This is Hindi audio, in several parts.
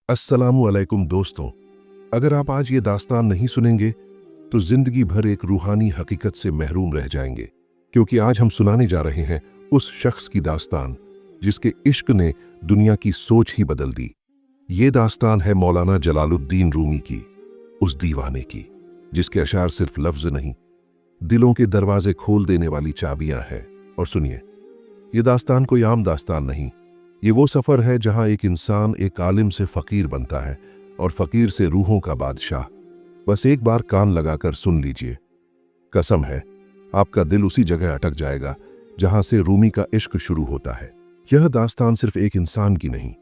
अस्सलामुअलैकुम दोस्तों, अगर आप आज ये दास्तान नहीं सुनेंगे तो जिंदगी भर एक रूहानी हकीकत से महरूम रह जाएंगे, क्योंकि आज हम सुनाने जा रहे हैं उस शख्स की दास्तान जिसके इश्क ने दुनिया की सोच ही बदल दी। ये दास्तान है मौलाना जलालुद्दीन रूमी की, उस दीवाने की जिसके अशार सिर्फ लफ्ज नहीं, दिलों के दरवाजे खोल देने वाली चाबियां हैं। और सुनिए, ये दास्तान कोई आम दास्तान नहीं, ये वो सफ़र है जहां एक इंसान एक आलिम से फ़कीर बनता है और फ़कीर से रूहों का बादशाह। बस एक बार कान लगाकर सुन लीजिए, कसम है आपका दिल उसी जगह अटक जाएगा जहां से रूमी का इश्क शुरू होता है। यह दास्तान सिर्फ एक इंसान की नहीं,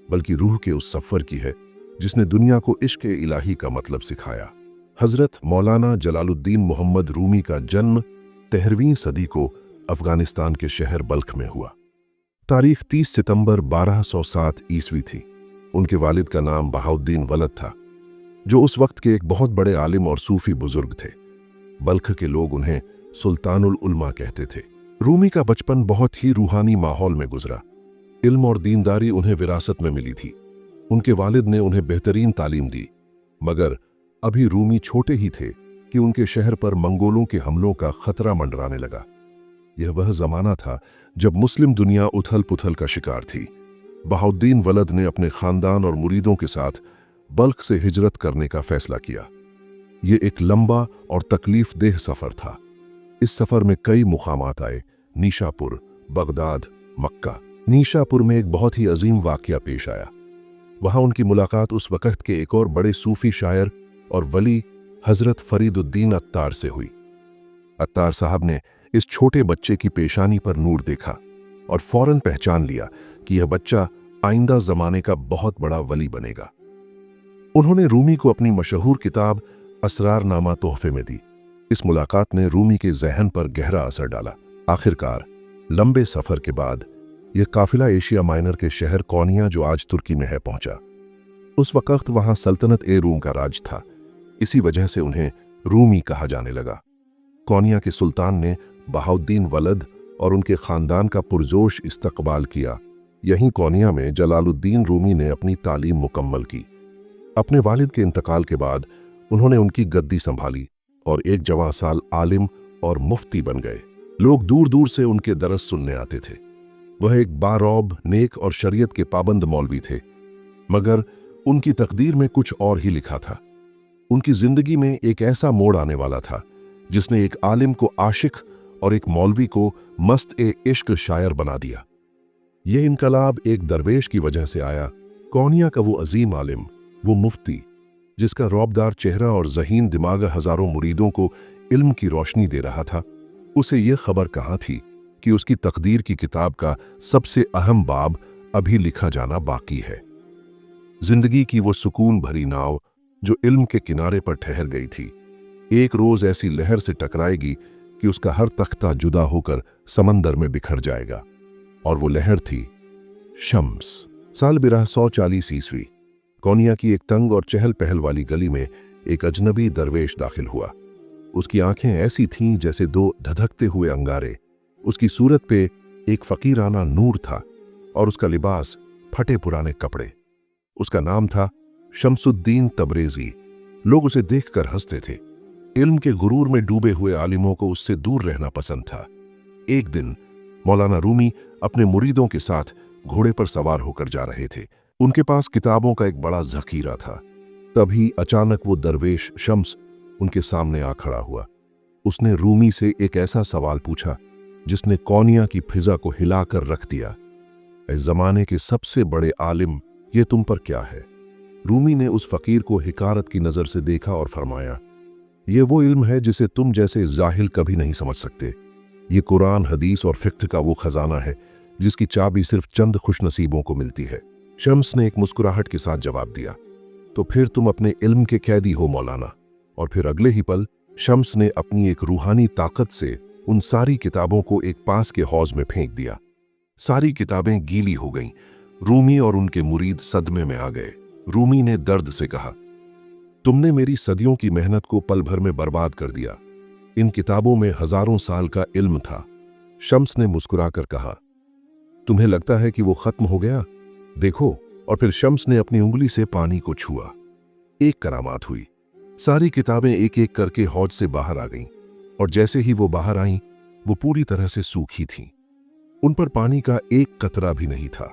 बल्कि रूह के उस सफ़र की है जिसने दुनिया को इश्क इलाही का मतलब सिखाया। हज़रत मौलाना जलालुद्दीन मोहम्मद रूमी का जन्म 13वीं सदी को अफ़गानिस्तान के शहर बल्ख में हुआ। तारीख 30 सितंबर 1207 ईस्वी थी। उनके वालिद का नाम बहाउद्दीन वलद था, जो उस वक्त के एक बहुत बड़े आलिम और सूफी बुजुर्ग थे। बल्ख के लोग उन्हें सुल्तानुल उलमा कहते थे। रूमी का बचपन बहुत ही रूहानी माहौल में गुजरा। इल्म और दीनदारी उन्हें विरासत में मिली थी। उनके वालिद ने उन्हें बेहतरीन तालीम दी, मगर अभी रूमी छोटे ही थे कि उनके शहर पर मंगोलों के हमलों का खतरा मंडराने लगा। यह वह जमाना था जब मुस्लिम दुनिया उथल पुथल का शिकार थी। बहाउद्दीन वलद ने अपने खानदान और मुरीदों के साथ बल्ख से हिजरत करने का फैसला किया। यह एक लंबा और तकलीफ देह सफर था। इस सफर में कई मुकामात आए: नीशापुर, बगदाद, मक्का। नीशापुर में एक बहुत ही अजीम वाकया पेश आया। वहां उनकी मुलाकात उस वक्त के एक और बड़े सूफी शायर और वली हजरत फरीदुद्दीन अत्तार से हुई। अत्तार साहब ने इस छोटे बच्चे की पेशानी पर नूर देखा और फौरन पहचान लिया कि यह बच्चा आइंदा जमाने का बहुत बड़ा वली बनेगा। उन्होंने रूमी को अपनी मशहूर किताब असरारनामा तोहफे में दी। इस मुलाकात ने रूमी के जहन पर गहरा असर डाला। आखिरकार लंबे सफर के बाद यह काफिला एशिया माइनर के शहर कोनिया, जो आज तुर्की में है, पहुंचा। उस वक्त वहां सल्तनत ए रूम का राज था। इसी वजह से उन्हें रूमी कहा जाने लगा। कोनिया के सुल्तान ने बहाउद्दीन वलद और उनके खानदान का पुरजोश इस्तकबाल किया। यहीं कोनिया में जलालुद्दीन रूमी ने अपनी तालीम मुकम्मल की। अपने वालिद के इंतकाल के बाद उन्होंने उनकी गद्दी संभाली और एक जवां साल आलिम और मुफ्ती बन गए। लोग दूर दूर से उनके दरस सुनने आते थे। वह एक बारौब, नेक और शरीयत के पाबंद मौलवी थे, मगर उनकी तकदीर में कुछ और ही लिखा था। उनकी जिंदगी में एक ऐसा मोड़ आने वाला था जिसने एक आलिम को आशिक और एक मौलवी को मस्त इश्क शायर बना दिया। यह इनकलाब एक दरवेश की वजह से आया। कोनिया का वो अजीम आलिम, वो मुफ्ती, जिसका रौबदार चेहरा और ज़हीन दिमाग हजारों मुरीदों को इल्म की रोशनी दे रहा था, उसे यह खबर कहाँ थी कि उसकी तकदीर की किताब का सबसे अहम बाब अभी लिखा जाना बाकी है। जिंदगी की वो सुकून भरी नाव जो इल्म के किनारे पर ठहर गई थी, एक रोज ऐसी लहर से टकराएगी कि उसका हर तख्ता जुदा होकर समंदर में बिखर जाएगा। और वो लहर थी शम्स। साल 1240 ईस्वी, कोनिया की एक तंग और चहल पहल वाली गली में एक अजनबी दरवेश दाखिल हुआ। उसकी आंखें ऐसी थीं जैसे दो धधकते हुए अंगारे। उसकी सूरत पे एक फकीराना नूर था और उसका लिबास फटे पुराने कपड़े। उसका नाम था शम्सुद्दीन तबरेजी। लोग उसे देखकर हंसते थे। इल्म के गुरूर में डूबे हुए आलिमों को उससे दूर रहना पसंद था। एक दिन मौलाना रूमी अपने मुरीदों के साथ घोड़े पर सवार होकर जा रहे थे। उनके पास किताबों का एक बड़ा जखीरा था। तभी अचानक वो दरवेश शम्स उनके सामने आ खड़ा हुआ। उसने रूमी से एक ऐसा सवाल पूछा जिसने कोनिया की फिजा को हिलाकर रख दिया। इस जमाने के सबसे बड़े आलिम, ये तुम पर क्या है? रूमी ने उस फकीर को हिकारत की नजर से देखा और फरमाया, ये वो इल्म है जिसे तुम जैसे जाहिल कभी नहीं समझ सकते। ये कुरान, हदीस और फिक्र का वो खजाना है जिसकी चाबी सिर्फ चंद खुशनसीबों को मिलती है। शम्स ने एक मुस्कुराहट के साथ जवाब दिया, तो फिर तुम अपने इल्म के कैदी हो मौलाना। और फिर अगले ही पल शम्स ने अपनी एक रूहानी ताकत से उन सारी किताबों को एक पास के हौज में फेंक दिया। सारी किताबें गीली हो गईं। रूमी और उनके मुरीद सदमे में आ गए। रूमी ने दर्द से कहा, तुमने मेरी सदियों की मेहनत को पल भर में बर्बाद कर दिया। इन किताबों में हजारों साल का इल्म था। शम्स ने मुस्कुराकर कहा, तुम्हें लगता है कि वो खत्म हो गया? देखो, और फिर शम्स ने अपनी उंगली से पानी को छुआ। एक करामात हुई। सारी किताबें एक एक करके हौज से बाहर आ गईं, और जैसे ही वो बाहर आईं, वो पूरी तरह से सूखी थीं। उन पर पानी का एक कतरा भी नहीं था।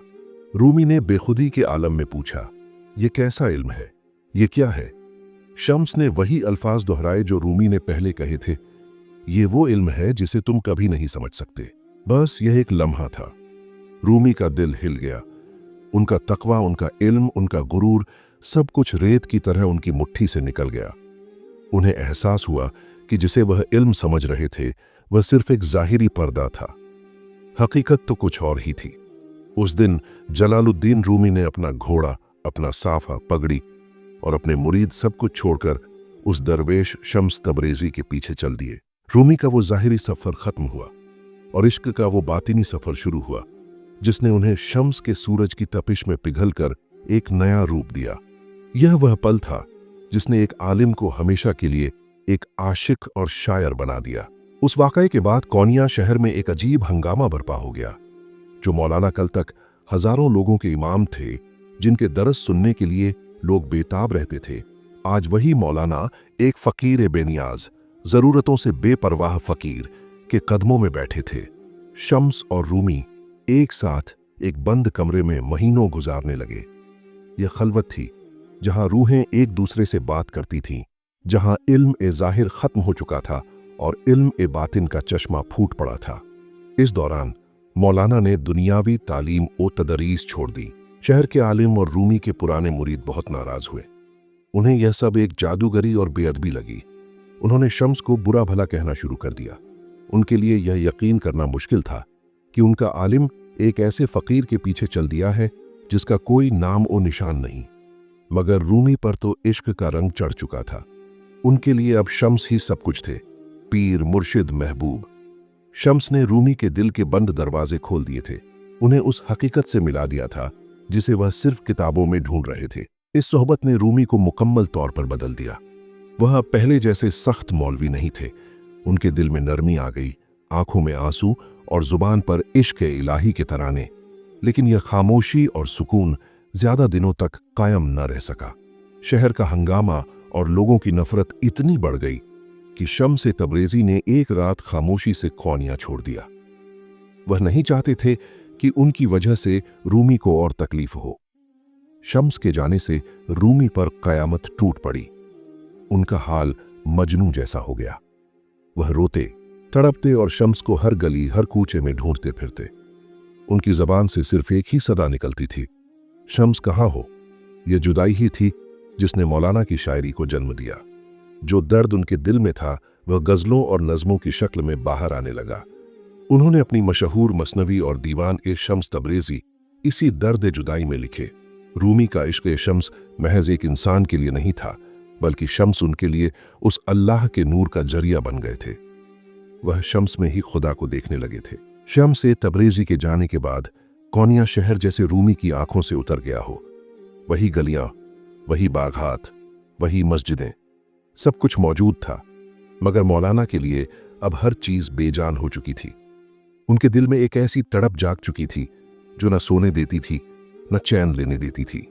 रूमी ने बेखुदी के आलम में पूछा, ये कैसा इल्म है? ये क्या है? शम्स ने वही अल्फाज दोहराए जो रूमी ने पहले कहे थे, ये वो इल्म है जिसे तुम कभी नहीं समझ सकते। बस यह एक लम्हा था। रूमी का दिल हिल गया। उनका तकवा, उनका इल्म, उनका गुरूर, सब कुछ रेत की तरह उनकी मुट्ठी से निकल गया। उन्हें एहसास हुआ कि जिसे वह इल्म समझ रहे थे वह सिर्फ एक जाहिरी पर्दा था। हकीकत तो कुछ और ही थी। उस दिन जलालुद्दीन रूमी ने अपना घोड़ा, अपना साफा, पगड़ी और अपने मुरीद सब कुछ छोड़कर उस दरवेश शम्स तबरेजी के पीछे चल दिए। रूमी का वो जाहिरी सफर खत्म हुआ और इश्क का वो बातिनी सफर शुरू हुआ, जिसने उन्हें शम्स के सूरज की तपिश में पिघलकर एक नया रूप दिया। यह वह पल था जिसने एक आलिम को हमेशा के लिए एक आशिक और शायर बना दिया। उस वाकये के बाद कोनिया शहर में एक अजीब हंगामा बरपा हो गया। जो मौलाना कल तक हजारों लोगों के इमाम थे, जिनके दरस सुनने के लिए लोग बेताब रहते थे, आज वही मौलाना एक फकीर बेनियाज, जरूरतों से बेपरवाह फकीर के कदमों में बैठे थे। शम्स और रूमी एक साथ एक बंद कमरे में महीनों गुजारने लगे। यह खलवत थी जहां रूहें एक दूसरे से बात करती थीं, जहां इल्म ए जाहिर खत्म हो चुका था और इल्म ए बातिन का चश्मा फूट पड़ा था। इस दौरान मौलाना ने दुनियावी तालीम ओ तदरीस छोड़ दी। शहर के आलिम और रूमी के पुराने मुरीद बहुत नाराज हुए। उन्हें यह सब एक जादूगरी और बेअदबी लगी। उन्होंने शम्स को बुरा भला कहना शुरू कर दिया। उनके लिए यह यकीन करना मुश्किल था कि उनका आलिम एक ऐसे फकीर के पीछे चल दिया है जिसका कोई नाम और निशान नहीं। मगर रूमी पर तो इश्क का रंग चढ़ चुका था। उनके लिए अब शम्स ही सब कुछ थे, पीर, मुर्शिद, महबूब। शम्स ने रूमी के दिल के बंद दरवाजे खोल दिए थे, उन्हें उस हकीकत से मिला दिया था जिसे वह सिर्फ किताबों में ढूंढ रहे थे। इस सोहबत ने रूमी को मुकम्मल तौर पर बदल दिया। वह पहले जैसे सख्त मौलवी नहीं थे। उनके दिल में नरमी आ गई, आंखों में आंसू और जुबान पर इश्क इलाही के तराने। लेकिन यह खामोशी और सुकून ज्यादा दिनों तक कायम न रह सका। शहर का हंगामा और लोगों की नफरत इतनी बढ़ गई कि शम्स तबरेजी ने एक रात खामोशी से कोनिया छोड़ दिया। वह नहीं चाहते थे कि उनकी वजह से रूमी को और तकलीफ हो। शम्स के जाने से रूमी पर कयामत टूट पड़ी। उनका हाल मजनू जैसा हो गया। वह रोते, तड़पते और शम्स को हर गली, हर कूचे में ढूंढते फिरते। उनकी जबान से सिर्फ एक ही सदा निकलती थी, शम्स कहाँ हो? यह जुदाई ही थी जिसने मौलाना की शायरी को जन्म दिया। जो दर्द उनके दिल में था वह गजलों और नज़मों की शक्ल में बाहर आने लगा। उन्होंने अपनी मशहूर मसनवी और दीवान ए शम्स तबरेजी इसी दर्द जुदाई में लिखे। रूमी का इश्क ए शम्स महज एक इंसान के लिए नहीं था, बल्कि शम्स उनके लिए उस अल्लाह के नूर का जरिया बन गए थे। वह शम्स में ही खुदा को देखने लगे थे। शम्स तबरेजी के जाने के बाद कोनिया शहर जैसे रूमी की आंखों से उतर गया हो। वही गलियां, वही बागात, वही मस्जिदें, सब कुछ मौजूद था, मगर मौलाना के लिए अब हर चीज बेजान हो चुकी थी। उनके दिल में एक ऐसी तड़प जाग चुकी थी जो न सोने देती थी, न चैन लेने देती थी।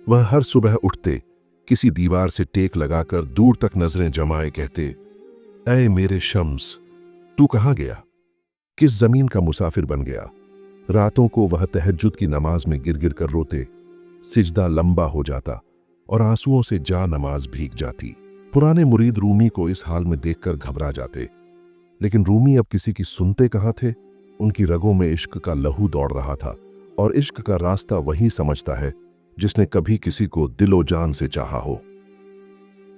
वह हर सुबह उठते, किसी दीवार से टेक लगाकर दूर तक नजरें जमाए कहते, ऐ मेरे शम्स, तू कहाँ गया? किस जमीन का मुसाफिर बन गया? रातों को वह तहज्जुद की नमाज में गिर गिर कर रोते, सिजदा लंबा हो जाता और आंसुओं से जा नमाज भीग जाती। पुराने मुरीद रूमी को इस हाल में देखकर घबरा जाते, लेकिन रूमी अब किसी की सुनते कहाँ थे। उनकी रगों में इश्क का लहू दौड़ रहा था, और इश्क का रास्ता वही समझता है जिसने कभी किसी को दिलो जान से चाहा हो।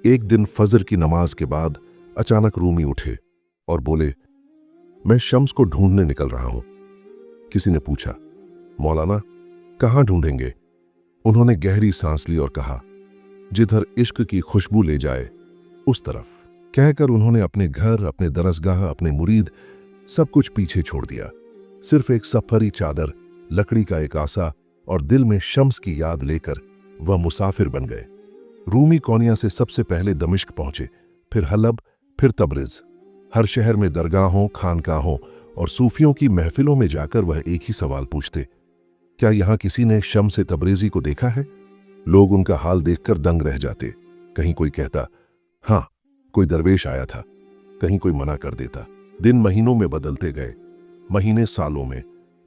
एक दिन फजर की नमाज के बाद अचानक रूमी उठे और बोले, मैं शम्स को ढूंढने निकल रहा हूं। किसी ने पूछा, मौलाना कहां ढूंढेंगे? उन्होंने गहरी सांस ली और कहा, जिधर इश्क की खुशबू ले जाए उस तरफ। कहकर उन्होंने अपने घर, अपने दरसगाह, अपने मुरीद सब कुछ पीछे छोड़ दिया। सिर्फ एक सफरी चादर, लकड़ी का एक आसा और दिल में शम्स की याद लेकर वह मुसाफिर बन गए। रूमी कोनिया से सबसे पहले दमिश्क पहुंचे, फिर हलब, फिर तबरिज। हर शहर में दरगाहों, खानकाहों और सूफियों की महफिलों में जाकर वह एक ही सवाल पूछते, क्या यहाँ किसी ने शम्स तबरेज़ी को देखा है? लोग उनका हाल देखकर दंग रह जाते। कहीं कोई कहता, हाँ, कोई दरवेश आया था। कहीं कोई मना कर देता। दिन महीनों में बदलते गए, महीने सालों में,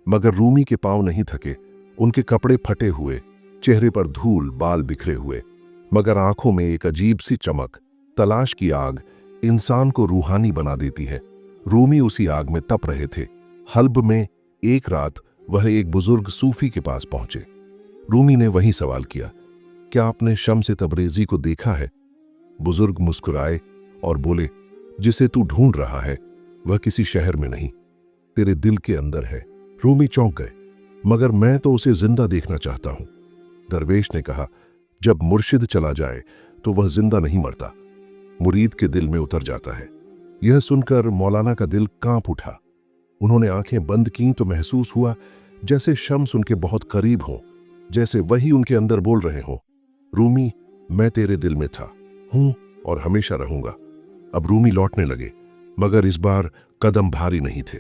मगर रूमी के पांव नहीं थके। उनके कपड़े फटे हुए, चेहरे पर धूल, बाल बिखरे हुए, मगर आंखों में एक अजीब सी चमक। तलाश की आग इंसान को रूहानी बना देती है। रूमी उसी आग में तप रहे थे। हल्ब में एक रात वह एक बुजुर्ग सूफी के पास पहुंचे। रूमी ने वही सवाल किया, क्या आपने शम्स तबरेज़ी को देखा है? बुजुर्ग मुस्कुराए और बोले, जिसे तू ढूंढ रहा है वह किसी शहर में नहीं, तेरे दिल के अंदर है। रूमी चौंक गए, मगर मैं तो उसे जिंदा देखना चाहता हूं। दरवेश ने कहा, जब मुर्शिद चला जाए तो वह जिंदा नहीं मरता, मुरीद के दिल में उतर जाता है। यह सुनकर मौलाना का दिल कांप उठा। उन्होंने आंखें बंद कीं तो महसूस हुआ जैसे शम्स उनके बहुत करीब हों, जैसे वही उनके अंदर बोल रहे हों, रूमी, मैं तेरे दिल में था, हूं और हमेशा रहूंगा। अब रूमी लौटने लगे, मगर इस बार कदम भारी नहीं थे।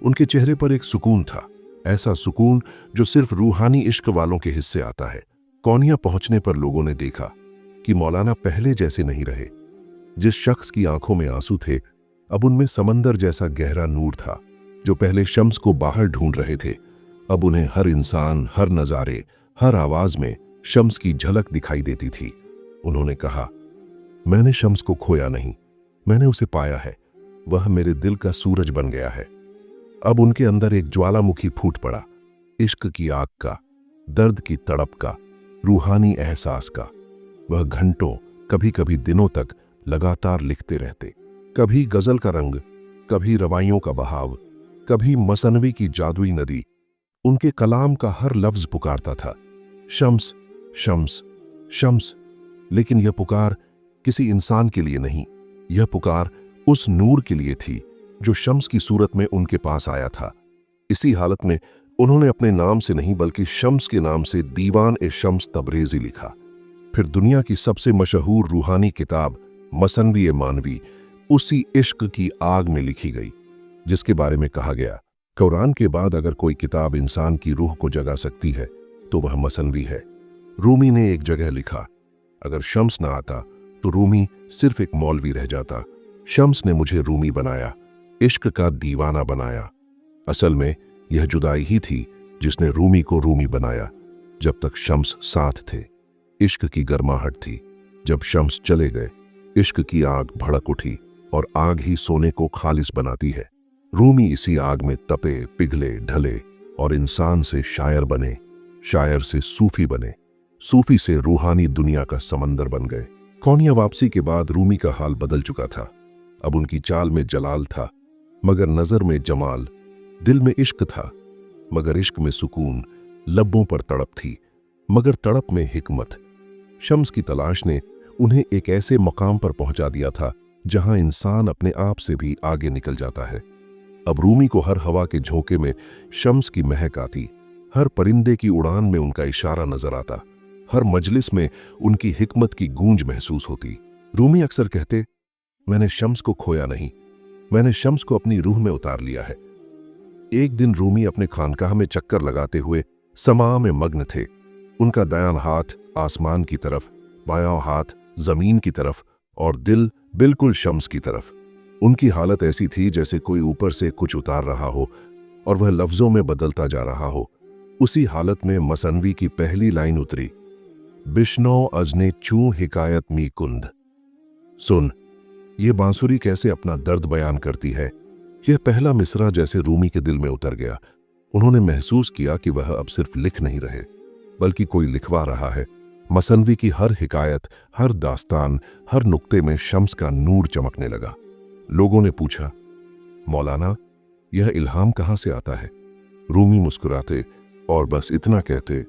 उनके चेहरे पर एक सुकून था, ऐसा सुकून जो सिर्फ रूहानी इश्क वालों के हिस्से आता है। कौनिया पहुंचने पर लोगों ने देखा कि मौलाना पहले जैसे नहीं रहे। जिस शख्स की आंखों में आंसू थे, अब उनमें समंदर जैसा गहरा नूर था। जो पहले शम्स को बाहर ढूंढ रहे थे, अब उन्हें हर इंसान, हर नजारे, हर आवाज में शम्स की झलक दिखाई देती थी। उन्होंने कहा, मैंने शम्स को खोया नहीं, मैंने उसे पाया है। वह मेरे दिल का सूरज बन गया है। अब उनके अंदर एक ज्वालामुखी फूट पड़ा, इश्क की आग का, दर्द की तड़प का, रूहानी एहसास का। वह घंटों, कभी कभी दिनों तक लगातार लिखते रहते। कभी गजल का रंग, कभी रवाइयों का बहाव, कभी मसनवी की जादुई नदी। उनके कलाम का हर लफ्ज पुकारता था, शम्स, शम्स, शम्स। लेकिन यह पुकार किसी इंसान के लिए नहीं, यह पुकार उस नूर के लिए थी जो शम्स की सूरत में उनके पास आया था। इसी हालत में उन्होंने अपने नाम से नहीं बल्कि शम्स के नाम से दीवान ए शम्स तबरेज़ी लिखा। फिर दुनिया की सबसे मशहूर रूहानी किताब मसनवी ए मानवी उसी इश्क की आग में लिखी गई, जिसके बारे में कहा गया, कुरान के बाद अगर कोई किताब इंसान की रूह को जगा सकती है तो वह मसनवी है। रूमी ने एक जगह लिखा, अगर शम्स ना आता तो रूमी सिर्फ एक मौलवी रह जाता। शम्स ने मुझे रूमी बनाया, इश्क का दीवाना बनाया। असल में यह जुदाई ही थी जिसने रूमी को रूमी बनाया। जब तक शम्स साथ थे, इश्क की गर्माहट थी। जब शम्स चले गए, इश्क की आग भड़क उठी, और आग ही सोने को खालिस बनाती है। रूमी इसी आग में तपे, पिघले, ढले और इंसान से शायर बने, शायर से सूफी बने, सूफी से रूहानी दुनिया का समंदर बन गए। कौनिया वापसी के बाद रूमी का हाल बदल चुका था। अब उनकी चाल में जलाल था, मगर नजर में जमाल। दिल में इश्क था, मगर इश्क में सुकून। लब्बों पर तड़प थी, मगर तड़प में हिकमत। शम्स की तलाश ने उन्हें एक ऐसे मकाम पर पहुंचा दिया था जहां इंसान अपने आप से भी आगे निकल जाता है। अब रूमी को हर हवा के झोंके में शम्स की महक आती, हर परिंदे की उड़ान में उनका इशारा नजर आता, हर मजलिस में उनकी हिकमत की गूंज महसूस होती। रूमी अक्सर कहते, मैंने शम्स को खोया नहीं, मैंने शम्स को अपनी रूह में उतार लिया है। एक दिन रूमी अपने खानकाह में चक्कर लगाते हुए समा में मग्न थे। उनका दायां हाथ आसमान की तरफ, बायां हाथ जमीन की तरफ और दिल बिल्कुल शम्स की तरफ। उनकी हालत ऐसी थी जैसे कोई ऊपर से कुछ उतार रहा हो और वह लफ्जों में बदलता जा रहा हो। उसी हालत में मसनवी की पहली लाइन उतरी, बिश्नो अजने चू हिकायत मी कुंद। सुन, ये बांसुरी कैसे अपना दर्द बयान करती है। यह पहला मिसरा जैसे रूमी के दिल में उतर गया। उन्होंने महसूस किया कि वह अब सिर्फ लिख नहीं रहे, बल्कि कोई लिखवा रहा है। मसनवी की हर हिकायत, हर दास्तान, हर नुक्ते में शम्स का नूर चमकने लगा। लोगों ने पूछा, मौलाना, यह इल्हाम कहाँ से आता है? रूमी मुस्कुराते और बस इतना कहते,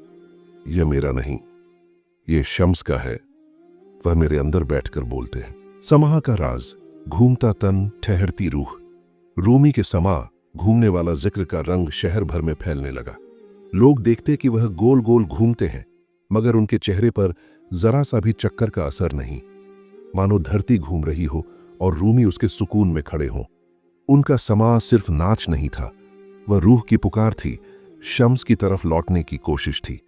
यह मेरा नहीं, यह शम्स का है। वह मेरे अंदर बैठकर बोलते हैं। समाह का राज, घूमता तन, ठहरती रूह। रूमी के समा, घूमने वाला जिक्र का रंग शहर भर में फैलने लगा। लोग देखते कि वह गोल गोल घूमते हैं, मगर उनके चेहरे पर जरा सा भी चक्कर का असर नहीं, मानो धरती घूम रही हो और रूमी उसके सुकून में खड़े हों। उनका समा सिर्फ नाच नहीं था, वह रूह की पुकार थी, शम्स की तरफ लौटने की कोशिश थी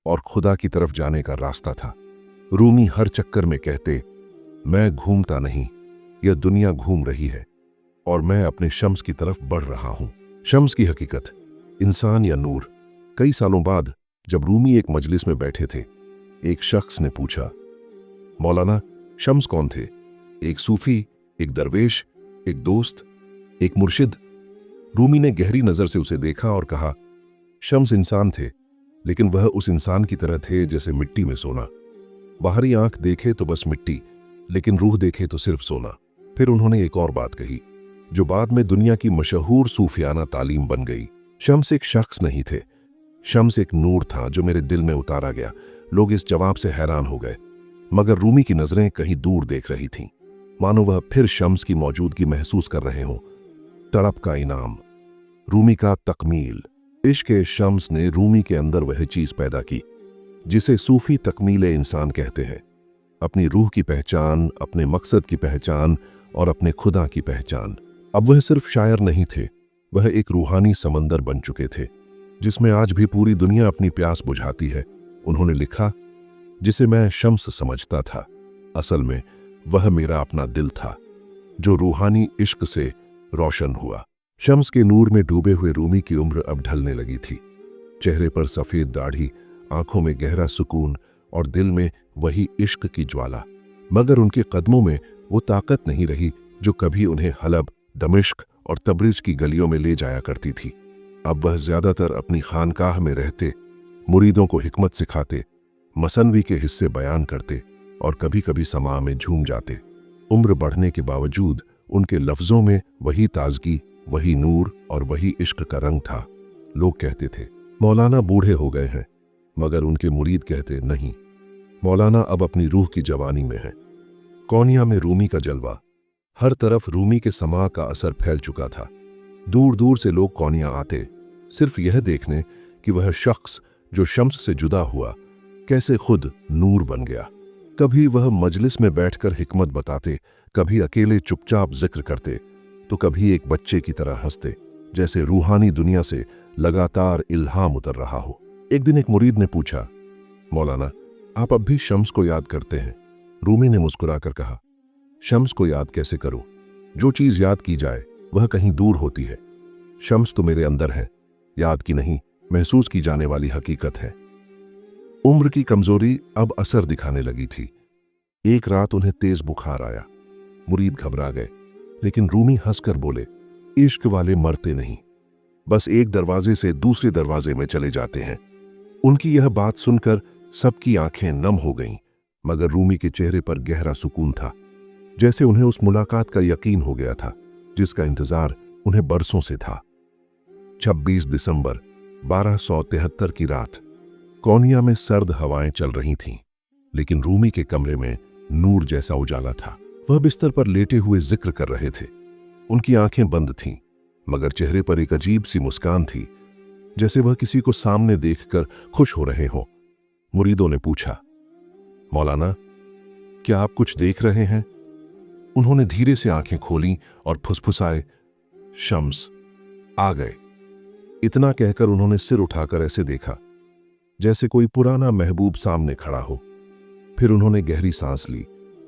और खुदा की तरफ जाने का रास्ता था। रूमी हर चक्कर में कहते, मैं घूमता नहीं, यह दुनिया घूम रही है और मैं अपने शम्स की तरफ बढ़ रहा हूं। शम्स की हकीकत, इंसान या नूर। कई सालों बाद जब रूमी एक मजलिस में बैठे थे, एक शख्स ने पूछा, मौलाना शम्स कौन थे? एक सूफी, एक दरवेश, एक दोस्त, एक मुर्शिद? रूमी ने गहरी नजर से उसे देखा और कहा, शम्स इंसान थे, लेकिन वह उस इंसान की तरह थे जैसे मिट्टी में सोना। बाहरी आंख देखे तो बस मिट्टी, लेकिन रूह देखे तो सिर्फ सोना। फिर उन्होंने एक और बात कही जो बाद में दुनिया की मशहूर सूफियाना तालीम बन गई। शम्स एक शख्स नहीं थे, शम्स एक नूर था जो मेरे दिल में उतारा गया। लोग इस जवाब से हैरान हो गए, मगर रूमी की नजरें कहीं दूर देख रही थीं, मानो वह फिर शम्स की मौजूदगी महसूस कर रहे हों। तड़प का इनाम, रूमी का तकमील। इश्क शम्स ने रूमी के अंदर वह चीज पैदा की जिसे सूफी तकमील इंसान कहते हैं, अपनी रूह की पहचान, अपने मकसद की पहचान और अपने खुदा की पहचान। अब वह सिर्फ शायर नहीं थे, वह एक रूहानी समंदर बन चुके थे जिसमें आज भी पूरी दुनिया अपनी प्यास बुझाती है। उन्होंने लिखा, जिसे मैं शम्स समझता था, असल में वह मेरा अपना दिल था जो रूहानी इश्क से रोशन हुआ। शम्स के नूर में डूबे हुए रूमी की उम्र अब ढलने लगी थी। चेहरे पर सफेद दाढ़ी, आंखों में गहरा सुकून और दिल में वही इश्क की ज्वाला। मगर उनके कदमों में वो ताकत नहीं रही जो कभी उन्हें हलब, दमिश्क और तबरिज की गलियों में ले जाया करती थी। अब वह ज्यादातर अपनी खानकाह में रहते, मुरीदों को हिकमत सिखाते, मसनवी के हिस्से बयान करते और कभी कभी समा में झूम जाते। उम्र बढ़ने के बावजूद उनके लफ्जों में वही ताजगी, वही नूर और वही इश्क का रंग था। लोग कहते थे, मौलाना बूढ़े हो गए हैं, मगर उनके मुरीद कहते, नहीं, मौलाना अब अपनी रूह की जवानी में है। कोनिया में रूमी का जलवा, हर तरफ रूमी के समा का असर फैल चुका था। दूर दूर से लोग कोनिया आते, सिर्फ यह देखने कि वह शख्स जो शम्स से जुदा हुआ कैसे खुद नूर बन गया। कभी वह मजलिस में बैठकर हिकमत बताते, कभी अकेले चुपचाप जिक्र करते, तो कभी एक बच्चे की तरह हंसते, जैसे रूहानी दुनिया से लगातार इल्हाम उतर रहा हो। एक दिन एक मुरीद ने पूछा, मौलाना आप अब भी शम्स को याद करते हैं? रूमी ने मुस्कुराकर कहा, शम्स को याद कैसे करूं? जो चीज याद की जाए वह कहीं दूर होती है। शम्स तो मेरे अंदर है, याद की नहीं, महसूस की जाने वाली हकीकत है। उम्र की कमजोरी अब असर दिखाने लगी थी। एक रात उन्हें तेज बुखार आया। मुरीद घबरा गए, लेकिन रूमी हंसकर बोले, इश्क वाले मरते नहीं, बस एक दरवाजे से दूसरे दरवाजे में चले जाते हैं। उनकी यह बात सुनकर सबकी आंखें नम हो गईं, मगर रूमी के चेहरे पर गहरा सुकून था, जैसे उन्हें उस मुलाकात का यकीन हो गया था जिसका इंतजार उन्हें बरसों से था। 26 दिसंबर 1273 की रात कोनिया में सर्द हवाएं चल रही थीं, लेकिन रूमी के कमरे में नूर जैसा उजाला था। वह बिस्तर पर लेटे हुए जिक्र कर रहे थे। उनकी आंखें बंद थीं, मगर चेहरे पर एक अजीब सी मुस्कान थी, जैसे वह किसी को सामने देखकर खुश हो रहे हों। मुरीदों ने पूछा, मौलाना क्या आप कुछ देख रहे हैं? उन्होंने धीरे से आंखें खोलीं और फुसफुसाए, शम्स आ गए। इतना कहकर उन्होंने सिर उठाकर ऐसे देखा जैसे कोई पुराना महबूब सामने खड़ा हो। फिर उन्होंने गहरी सांस ली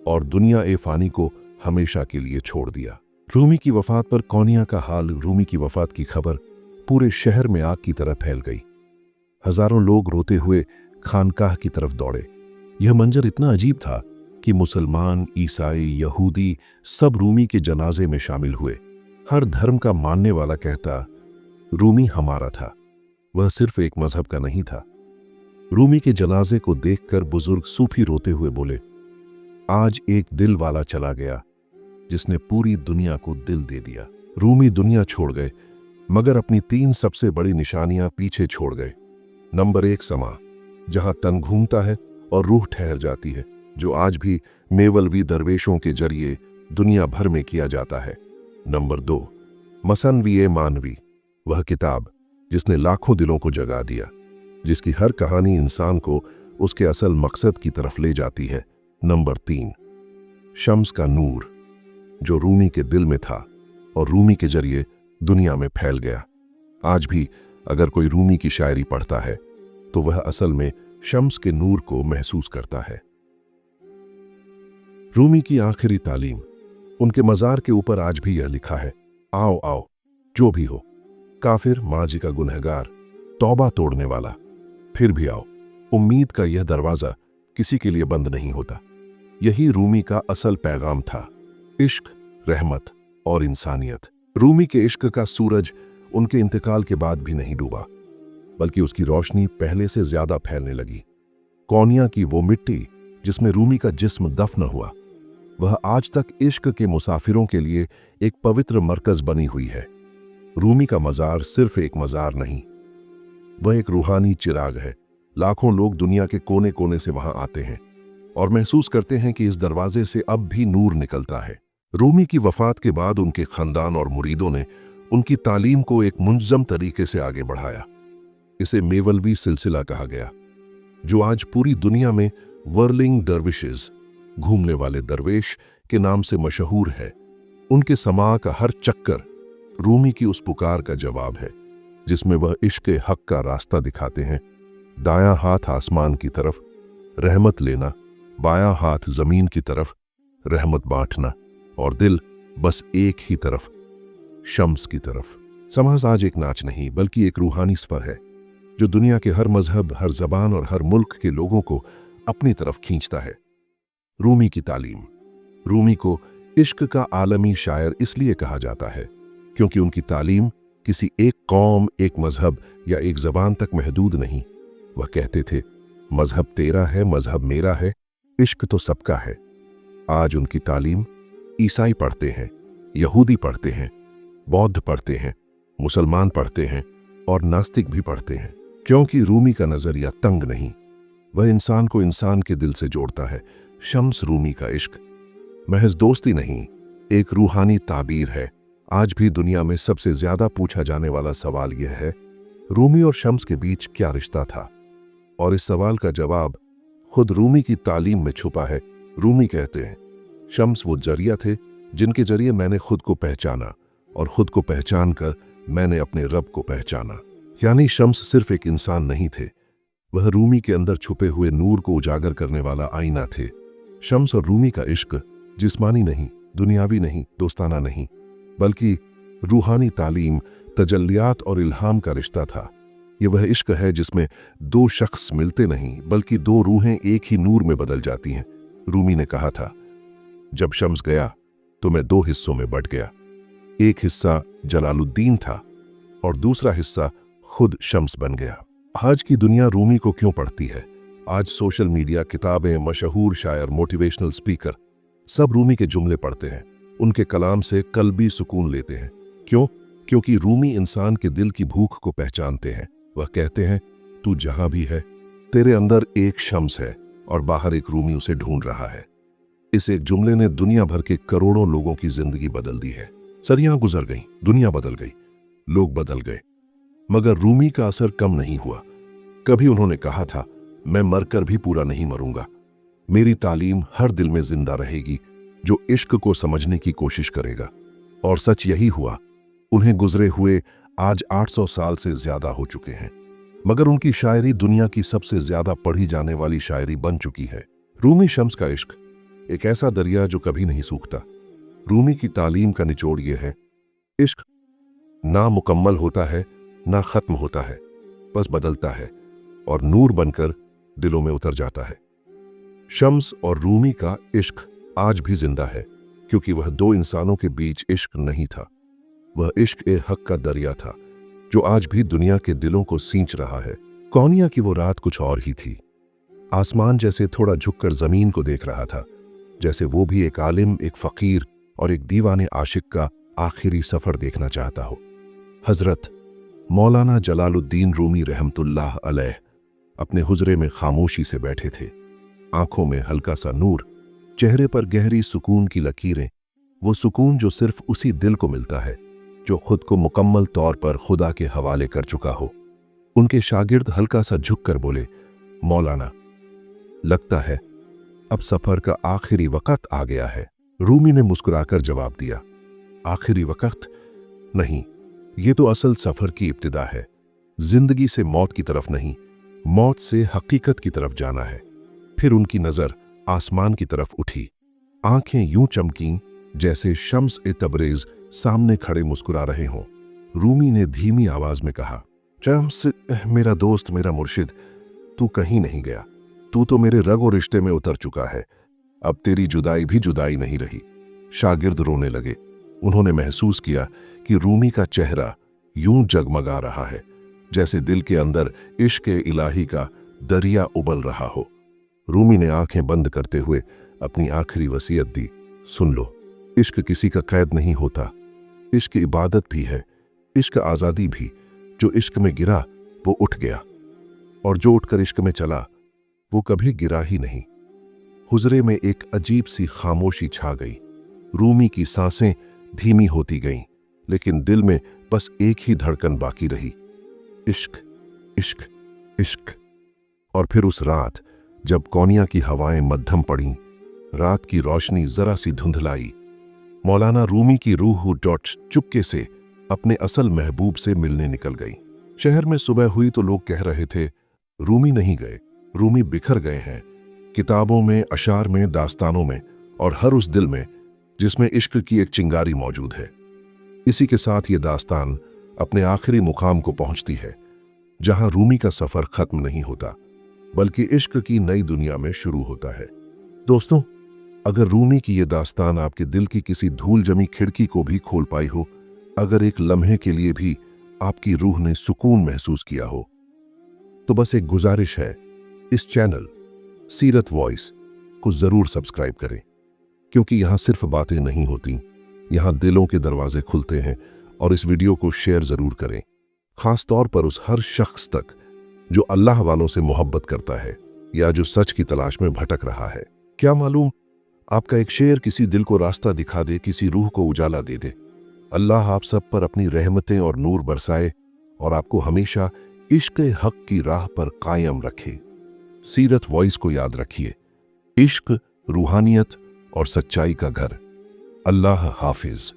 और दुनिया ए फानी को हमेशा के लिए छोड़ दिया। रूमी की वफात पर कोनिया का हाल, रूमी की वफात की खबर पूरे शहर में आग की तरह फैल गई। हजारों लोग रोते हुए खानकाह की तरफ दौड़े। यह मंजर इतना अजीब था कि मुसलमान, ईसाई, यहूदी सब रूमी के जनाजे में शामिल हुए। हर धर्म का मानने वाला कहता, रूमी हमारा था, वह सिर्फ एक मजहब का नहीं था। रूमी के जनाजे को देखकर बुजुर्ग सूफी रोते हुए बोले, आज एक दिल वाला चला गया जिसने पूरी दुनिया को दिल दे दिया। रूमी दुनिया छोड़ गए, मगर अपनी 3 सबसे बड़ी निशानियां पीछे छोड़ गए। नंबर 1 समा, जहां तन घूमता है और रूह ठहर जाती है, जो आज भी मेवलवी दरवेशों के जरिए दुनिया भर में किया जाता है। नंबर 2 मसनवी मानवी, वह किताब जिसने लाखों दिलों को जगा दिया, जिसकी हर कहानी इंसान को उसके असल मकसद की तरफ ले जाती है। नंबर 3 शम्स का नूर, जो रूमी के दिल में था और रूमी के जरिए दुनिया में फैल गया। आज भी अगर कोई रूमी की शायरी पढ़ता है तो वह असल में शम्स के नूर को महसूस करता है। रूमी की आखिरी तालीम। उनके मज़ार के ऊपर आज भी यह लिखा है, आओ आओ, जो भी हो, काफिर, माजी का गुनहगार, तौबा तोड़ने वाला, फिर भी आओ। उम्मीद का यह दरवाज़ा किसी के लिए बंद नहीं होता। यही रूमी का असल पैगाम था, इश्क, रहमत और इंसानियत। रूमी के इश्क का सूरज उनके इंतकाल के बाद भी नहीं डूबा, बल्कि उसकी रोशनी पहले से ज्यादा फैलने लगी। कोनिया की वो मिट्टी जिसमें रूमी का जिस्म दफन हुआ, वह आज तक इश्क के मुसाफिरों के लिए एक पवित्र मरकज बनी हुई है। रूमी का मज़ार सिर्फ एक मज़ार नहीं, वह एक रूहानी चिराग है। लाखों लोग दुनिया के कोने कोने से वहां आते हैं और महसूस करते हैं कि इस दरवाजे से अब भी नूर निकलता है। रूमी की वफात के बाद उनके खानदान और मुरीदों ने उनकी तालीम को एक मुंज़म तरीके से आगे बढ़ाया। इसे मेवलवी सिलसिला कहा गया, जो आज पूरी दुनिया में वर्लिंग दरविशेस, घूमने वाले दरवेश के नाम से मशहूर है। उनके समा का हर चक्कर रूमी की उस पुकार का जवाब है जिसमें वह इश्क हक का रास्ता दिखाते हैं। दायां हाथ आसमान की तरफ रहमत लेना, बायां हाथ जमीन की तरफ रहमत बांटना, और दिल बस एक ही तरफ, शम्स की तरफ। समाज आज एक नाच नहीं बल्कि एक रूहानी सफर है जो दुनिया के हर मजहब, हर जबान और हर मुल्क के लोगों को अपनी तरफ खींचता है। रूमी की तालीम। रूमी को इश्क का आलमी शायर इसलिए कहा जाता है क्योंकि उनकी तालीम किसी एक कौम, एक मजहब या एक जबान तक महदूद नहीं। वह कहते थे, मजहब तेरा है, मजहब मेरा है, इश्क तो सबका है। आज उनकी तालीम ईसाई पढ़ते हैं, यहूदी पढ़ते हैं, बौद्ध पढ़ते हैं, मुसलमान पढ़ते हैं और नास्तिक भी पढ़ते हैं, क्योंकि रूमी का नजरिया तंग नहीं, वह इंसान को इंसान के दिल से जोड़ता है। शम्स रूमी का इश्क महज दोस्ती नहीं, एक रूहानी ताबीर है। आज भी दुनिया में सबसे ज्यादा पूछा जाने वाला सवाल यह है, रूमी और शम्स के बीच क्या रिश्ता था? और इस सवाल का जवाब खुद रूमी की तालीम में छुपा है। रूमी कहते हैं, शम्स वो जरिया थे जिनके जरिए मैंने खुद को पहचाना और खुद को पहचान कर मैंने अपने रब को पहचाना। यानी शम्स सिर्फ एक इंसान नहीं थे, वह रूमी के अंदर छुपे हुए नूर को उजागर करने वाला आईना थे। शम्स और रूमी का इश्क जिस्मानी नहीं, दुनियावी नहीं, दोस्ताना नहीं, बल्कि रूहानी तालीम, तजल्लियात और इल्हाम का रिश्ता था। ये वह इश्क है जिसमें दो शख्स मिलते नहीं बल्कि दो रूहें एक ही नूर में बदल जाती हैं। रूमी ने कहा था, जब शम्स गया तो मैं दो हिस्सों में बंट गया। एक हिस्सा जलालुद्दीन था और दूसरा हिस्सा खुद शम्स बन गया। आज की दुनिया रूमी को क्यों पढ़ती है? आज सोशल मीडिया, किताबें, मशहूर शायर, मोटिवेशनल स्पीकर सब रूमी के जुमले पढ़ते हैं, उनके कलाम से कल्बी सुकून लेते हैं। क्यों? क्योंकि रूमी इंसान के दिल की भूख को पहचानते हैं। वह कहते हैं, तू जहां भी है, तेरे अंदर एक शम्स है और बाहर एक रूमी उसे ढूंढ रहा है। इस एक जुमले ने दुनिया भर के करोड़ों लोगों की जिंदगी बदल दी है। सदियां गुजर गईं, दुनिया बदल गई, लोग बदल गए, मगर रूमी का असर कम नहीं हुआ। कभी उन्होंने कहा था, मैं मरकर भी पूरा नहीं मरूंगा। मेरी तालीम हर दिल में जिंदा रहेगी जो इश्क को समझने की कोशिश करेगा। और सच यही हुआ। उन्हें गुजरे हुए आज 800 साल से ज्यादा हो चुके हैं, मगर उनकी शायरी दुनिया की सबसे ज्यादा पढ़ी जाने वाली शायरी बन चुकी है। रूमी शम्स का इश्क एक ऐसा दरिया जो कभी नहीं सूखता। रूमी की तालीम का निचोड़ यह है, इश्क ना मुकम्मल होता है ना खत्म होता है, बस बदलता है और नूर बनकर दिलों में उतर जाता है। शम्स और रूमी का इश्क आज भी जिंदा है क्योंकि वह दो इंसानों के बीच इश्क नहीं था, वह इश्क ए हक का दरिया था जो आज भी दुनिया के दिलों को सींच रहा है। कोनिया की वो रात कुछ और ही थी। आसमान जैसे थोड़ा झुककर जमीन को देख रहा था, जैसे वो भी एक आलिम, एक फकीर और एक दीवाने आशिक का आखिरी सफर देखना चाहता हो। हजरत मौलाना जलालुद्दीन रूमी रहमतुल्लाह अलैह अपने हुजरे में खामोशी से बैठे थे। आंखों में हल्का सा नूर, चेहरे पर गहरी सुकून की लकीरें, वो सुकून जो सिर्फ उसी दिल को मिलता है जो खुद को मुकम्मल तौर पर खुदा के हवाले कर चुका हो। उनके शागिर्द हल्का सा झुककर बोले, मौलाना, लगता है अब सफर का आखिरी वक्त आ गया है। रूमी ने मुस्कुराकर जवाब दिया, आखिरी वक्त नहीं, ये तो असल सफर की इब्तिदा है। जिंदगी से मौत की तरफ नहीं, मौत से हकीकत की तरफ जाना है। फिर उनकी नजर आसमान की तरफ उठी। आंखें यूं चमकीं जैसे शम्स ए तबरेज सामने खड़े मुस्कुरा रहे हों। रूमी ने धीमी आवाज में कहा, शम्स मेरा दोस्त, मेरा मुर्शिद, तू कहीं नहीं गया। तू तो मेरे रग और रिश्ते में उतर चुका है। अब तेरी जुदाई भी जुदाई नहीं रही। शागिर्द रोने लगे। उन्होंने महसूस किया कि रूमी का चेहरा यूं जगमगा रहा है जैसे दिल के अंदर इश्क इलाही का दरिया उबल रहा हो। रूमी ने आंखें बंद करते हुए अपनी आखिरी वसीयत दी, सुन लो, इश्क किसी का कैद नहीं होता। इश्क इबादत भी है, इश्क आज़ादी भी। जो इश्क में गिरा वो उठ गया, और जो उठकर इश्क में चला वो कभी गिरा ही नहीं। हुजरे में एक अजीब सी खामोशी छा गई। रूमी की सांसें धीमी होती गईं, लेकिन दिल में बस एक ही धड़कन बाकी रही, इश्क, इश्क, इश्क। और फिर उस रात जब कोनिया की हवाएं मध्यम पड़ीं, रात की रोशनी जरा सी धुंधलाई, मौलाना रूमी की रूह चुपके से अपने असल महबूब से मिलने निकल गई। शहर में सुबह हुई तो लोग कह रहे थे, रूमी नहीं गए, रूमी बिखर गए हैं। किताबों में, अशार में, दास्तानों में, और हर उस दिल में जिसमें इश्क की एक चिंगारी मौजूद है। इसी के साथ ये दास्तान अपने आखिरी मुकाम को पहुंचती है, जहां रूमी का सफर खत्म नहीं होता, बल्कि इश्क की नई दुनिया में शुरू होता है। दोस्तों, अगर रूमी की ये दास्तान आपके दिल की किसी धूल जमी खिड़की को भी खोल पाई हो, अगर एक लम्हे के लिए भी आपकी रूह ने सुकून महसूस किया हो, तो बस एक गुजारिश है, इस चैनल सीरत वॉइस को जरूर सब्सक्राइब करें, क्योंकि यहां सिर्फ बातें नहीं होती, यहां दिलों के दरवाजे खुलते हैं। और इस वीडियो को शेयर जरूर करें, खास तौर पर उस हर शख्स तक जो अल्लाह वालों से मोहब्बत करता है या जो सच की तलाश में भटक रहा है। क्या मालूम, आपका एक शेर किसी दिल को रास्ता दिखा दे, किसी रूह को उजाला दे दे। अल्लाह आप सब पर अपनी रहमतें और नूर बरसाए और आपको हमेशा इश्क हक की राह पर कायम रखे। सीरत वॉइस को याद रखिए, इश्क, रूहानियत और सच्चाई का घर। अल्लाह हाफिज।